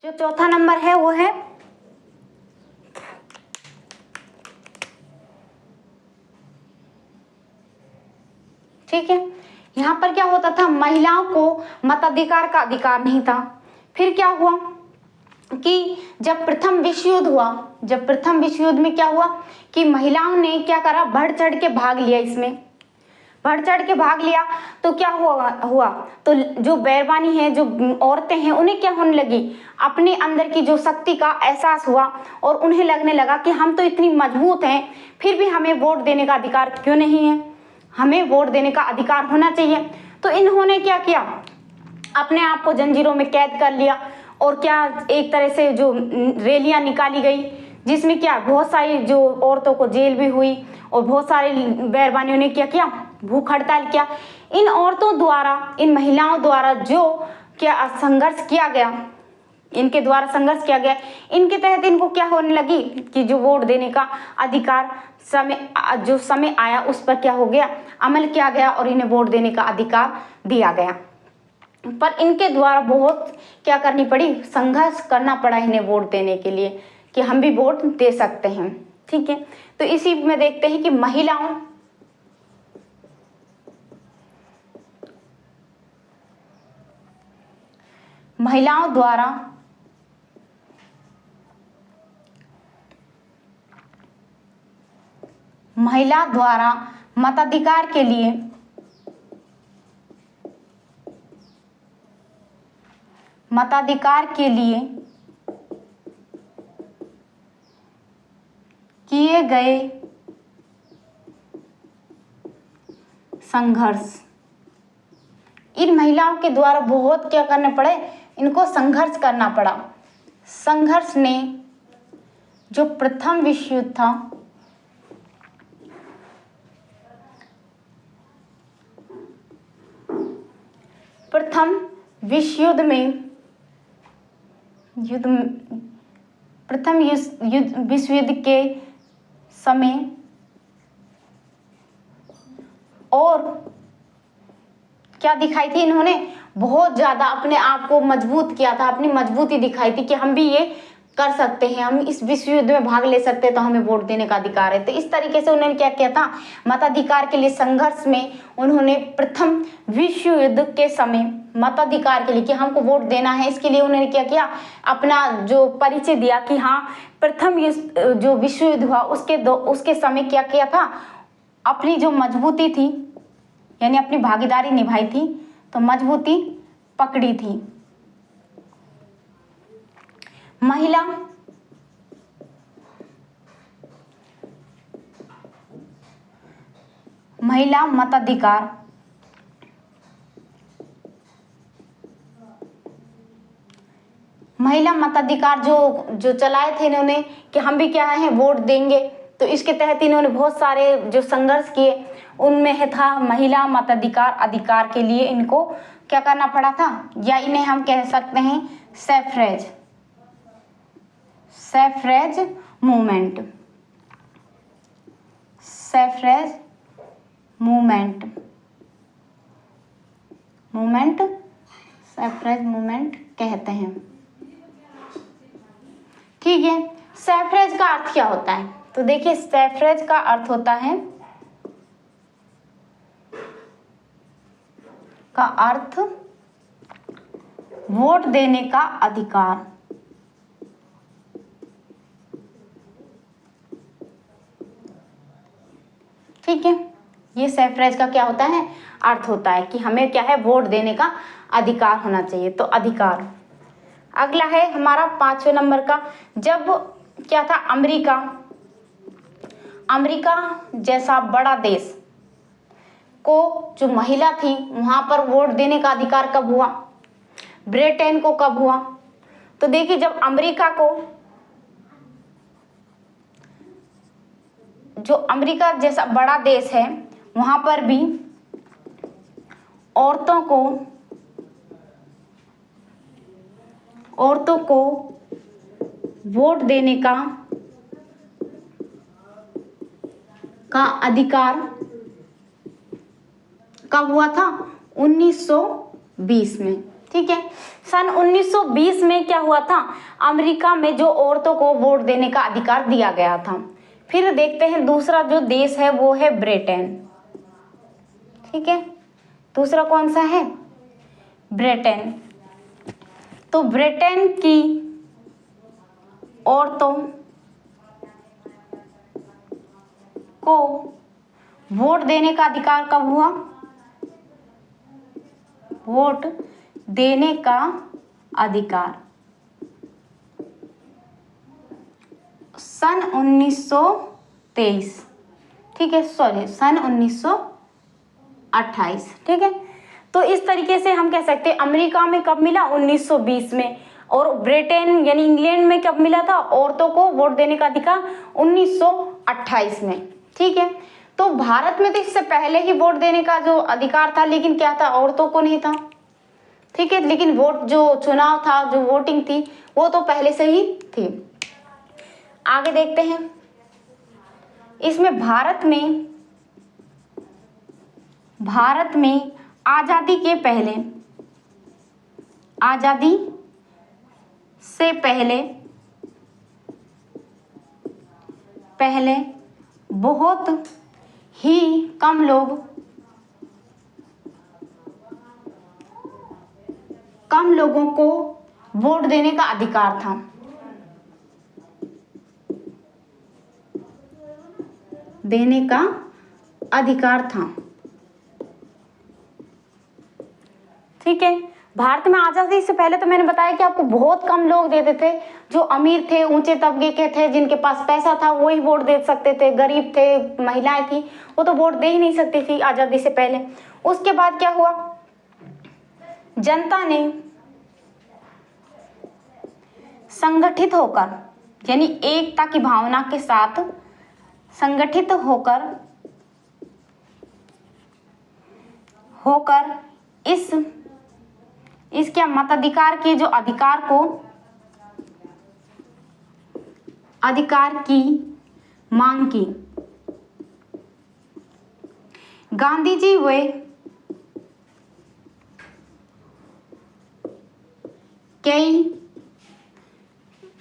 जो चौथा नंबर है वो है ठीक है। यहाँ पर क्या होता था, महिलाओं को मताधिकार का अधिकार नहीं था। फिर क्या हुआ कि जब प्रथम विश्व युद्ध में क्या हुआ कि महिलाओं ने क्या करा, बढ़ चढ़ के भाग लिया। इसमें बढ़ चढ़ के भाग लिया तो क्या हुआ तो जो बैरबानी है, जो औरतें हैं, उन्हें क्या होने लगी, अपने अंदर की जो शक्ति का एहसास हुआ और उन्हें लगने लगा कि हम तो इतनी मजबूत हैं, फिर भी हमें वोट देने का अधिकार क्यों नहीं है, हमें वोट देने का अधिकार होना चाहिए। तो इन्होंने क्या किया, अपने आप को जंजीरों में कैद कर लिया और क्या एक तरह से जो रैलियां निकाली गई, जिसमें क्या बहुत सारी जो औरतों को जेल भी हुई और बहुत सारे बैरबानियों ने क्या किया, भूख हड़ताल किया। इन औरतों द्वारा, इन महिलाओं द्वारा जो क्या संघर्ष किया गया, इनके द्वारा संघर्ष किया गया, इनके तहत इनको क्या होने लगी कि जो वोट देने का अधिकार जो समय आया उस पर क्या हो गया, अमल किया गया और इन्हें वोट देने का अधिकार दिया गया। पर इनके द्वारा बहुत क्या करनी पड़ी, संघर्ष करना पड़ा इन्हें वोट देने के लिए कि हम भी वोट दे सकते हैं। ठीक है, तो इसी में देखते हैं कि महिलाओं द्वारा मताधिकार के लिए किए गए संघर्ष, इन महिलाओं के द्वारा बहुत क्या करने पड़े, इनको संघर्ष करना पड़ा। संघर्ष ने जो प्रथम विश्व युद्ध था, प्रथम विश्व युद्ध के समय और क्या दिखाई थी, इन्होंने बहुत ज्यादा अपने आप को मजबूत किया था, अपनी मजबूती दिखाई थी कि हम भी ये कर सकते हैं, हम इस विश्व युद्ध में भाग ले सकते हैं, तो हमें वोट देने का अधिकार है। तो इस तरीके से उन्होंने क्या किया था, मताधिकार के लिए संघर्ष में उन्होंने प्रथम विश्व युद्ध के समय मताधिकार के लिए कि हमको वोट देना है, इसके लिए उन्होंने क्या किया, अपना जो परिचय दिया कि हाँ प्रथम जो विश्व युद्ध हुआ उसके समय क्या किया था, अपनी जो मजबूती थी यानी अपनी भागीदारी निभाई थी, तो मजबूती पकड़ी थी। महिला मताधिकार जो चलाए थे इन्होंने कि हम भी क्या है वोट देंगे, तो इसके तहत इन्होंने बहुत सारे जो संघर्ष किए, उनमें था महिला मताधिकार अधिकार के लिए इनको क्या करना पड़ा था, या इन्हें हम कह सकते हैं सैफ्रेज मूवमेंट। सैफ्रेज मूवमेंट कहते हैं। ठीक है, सैफ्रेज का अर्थ क्या होता है, तो देखिए सैफ्रेज का अर्थ होता है वोट देने का अधिकार। ठीक है, ये सैफ्रेज का क्या होता है, अर्थ होता है कि हमें क्या है, वोट देने का अधिकार होना चाहिए। तो अधिकार। अगला है हमारा 5वें नंबर का, जब क्या था, अमेरिका जैसा बड़ा देश को जो महिला थी वहां पर वोट देने का अधिकार कब हुआ, ब्रिटेन को कब हुआ, तो देखिए जब अमेरिका जैसा बड़ा देश है वहां पर भी औरतों को वोट देने का अधिकार कब हुआ था, 1920 में। ठीक है। सन 1920 में क्या हुआ था, अमेरिका में जो औरतों को वोट देने का अधिकार दिया गया था। फिर देखते हैं दूसरा जो देश है वो है ब्रिटेन। ठीक है, दूसरा कौन सा है, ब्रिटेन। तो ब्रिटेन की औरतों को वोट देने का अधिकार कब हुआ, वोट देने का अधिकार सन 1923, ठीक है, सॉरी सन 1928। ठीक है, तो इस तरीके से हम कह सकते हैं अमेरिका में कब मिला, 1920 में, और ब्रिटेन यानी इंग्लैंड में कब मिला था औरतों को वोट देने का अधिकार, 1928 में। ठीक है, तो भारत में तो इससे पहले ही वोट देने का जो अधिकार था, लेकिन क्या था, औरतों को नहीं था। ठीक है, लेकिन वोट जो चुनाव था, जो वोटिंग थी, वो तो पहले से ही थी। आगे देखते हैं, इसमें भारत में आजादी के पहले, आजादी से पहले बहुत ही कम लोगों को वोट देने का अधिकार था। देने का अधिकार था। ठीक है, भारत में आजादी से पहले तो मैंने बताया कि आपको बहुत कम लोग देते थे, जो अमीर थे, ऊंचे तबके के थे, जिनके पास पैसा था वही वोट दे सकते थे, गरीब थे, महिलाएं थी, वो तो वोट दे ही नहीं सकती थी आजादी से पहले। उसके बाद क्या हुआ, जनता ने संगठित होकर, यानी एकता की भावना के साथ संगठित होकर इस क्या मताधिकार के जो अधिकार की मांग की। गांधी जी वे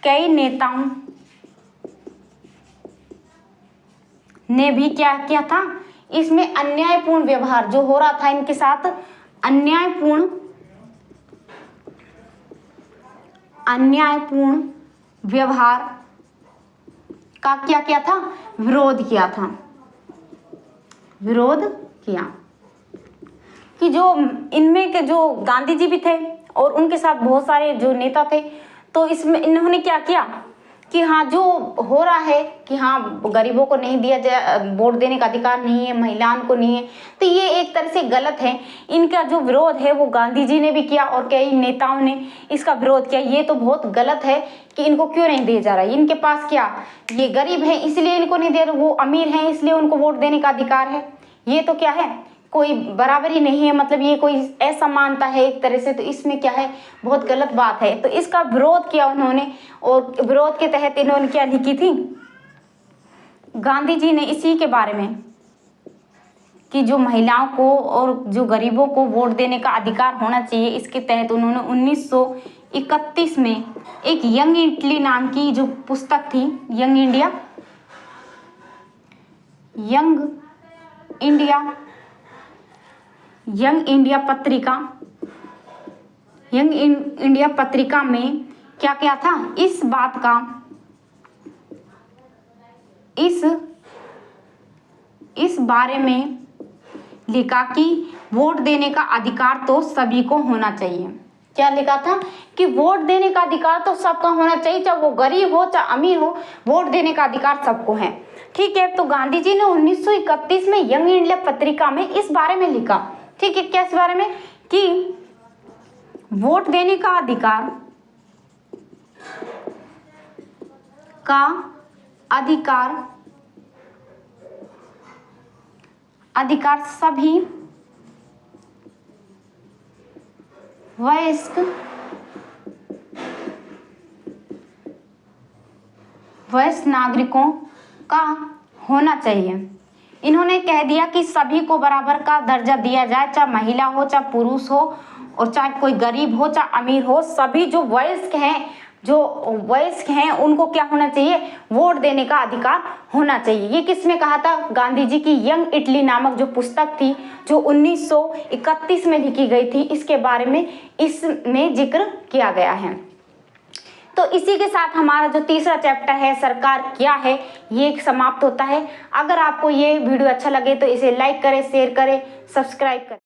कई नेताओं ने भी क्या किया था, इसमें अन्यायपूर्ण व्यवहार जो हो रहा था इनके साथ, अन्यायपूर्ण व्यवहार का क्या किया था, विरोध किया था। विरोध किया कि जो इनमें के जो गांधी जी भी थे और उनके साथ बहुत सारे जो नेता थे, तो इसमें इन्होंने क्या किया कि हाँ, जो हो रहा है कि हाँ गरीबों को नहीं दिया जाए, वोट देने का अधिकार नहीं है, महिलाओं को नहीं है, तो ये एक तरह से गलत है। इनका जो विरोध है वो गांधी जी ने भी किया और कई नेताओं ने इसका विरोध किया। ये तो बहुत गलत है कि इनको क्यों नहीं दिया जा रहा है, इनके पास क्या, ये गरीब है इसलिए इनको नहीं दे रहे, वो अमीर हैं इसलिए उनको वोट देने का अधिकार है। ये तो क्या है, कोई बराबरी नहीं है, मतलब ये कोई असमानता है एक तरह से, तो इसमें क्या है, बहुत गलत बात है। तो इसका विरोध किया उन्होंने, और विरोध के तहत इन्होंने क्या लिखी थी, गांधी जी ने इसी के बारे में कि जो महिलाओं को और जो गरीबों को वोट देने का अधिकार होना चाहिए, इसके तहत उन्होंने 1931 में एक यंग इटली नाम की जो पुस्तक थी, यंग इंडिया पत्रिका में क्या क्या था, इस बात का इस बारे में लिखा कि वोट देने का अधिकार तो सभी को होना चाहिए। क्या लिखा था कि वोट देने का अधिकार तो सबका होना चाहिए, चाहे वो गरीब हो चाहे अमीर हो, वोट देने का अधिकार सबको है। ठीक है, तो गांधी जी ने 1931 में यंग इंडिया पत्रिका में इस बारे में लिखा। ठीक है, क्या इस बारे में कि वोट देने का अधिकार सभी वयस्क नागरिकों का होना चाहिए। इन्होंने कह दिया कि सभी को बराबर का दर्जा दिया जाए, चाहे महिला हो चाहे पुरुष हो और चाहे कोई गरीब हो चाहे अमीर हो, सभी जो वयस्क हैं उनको क्या होना चाहिए, वोट देने का अधिकार होना चाहिए। ये किसने कहा था, गांधी जी की यंग इटली नामक जो पुस्तक थी जो 1931 में लिखी गई थी, इसके बारे में इसमें जिक्र किया गया है। तो इसी के साथ हमारा जो तीसरा चैप्टर है सरकार क्या है ये समाप्त होता है। अगर आपको ये वीडियो अच्छा लगे तो इसे लाइक करें, शेयर करें, सब्सक्राइब करें।